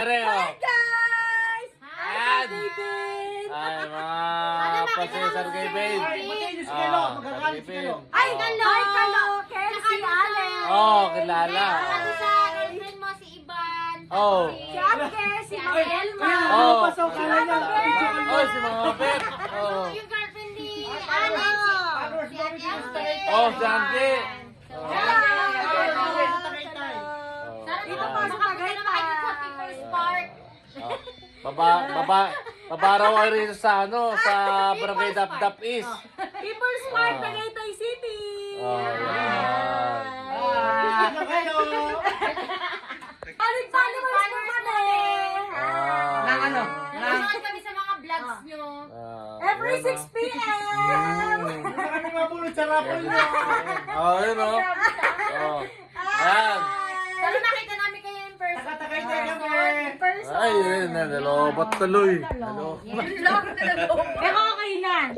Hi guys! Hi, David! Ay, mga pasensar kay Babe. Ay, Kalo! Kelsey, Alex! Oh, kilala. Sabi sa girlfriend mo si Ivan. Oh. Si Ate, si Elma! Oh. Oh, Si Mama Bet. Oh. Yung girlfriend ni Alex. Si Ate Angge. Oh, si Angge. Dito pa sa Tagaytay. People's Park. Babaraw ay rin sa ano, sa Barangay Dapdap East. People's Park, Tagaytay City! Oh, Followers mo kami! Nang ano? Nanonood kami sa mga vlogs nyo. Every 6 p.m. Oh, yun o. Oh. Ayan. Sana nakita namin kayo in person. Person. Ay, yun na. Nalobot tuloy. Pero okay na.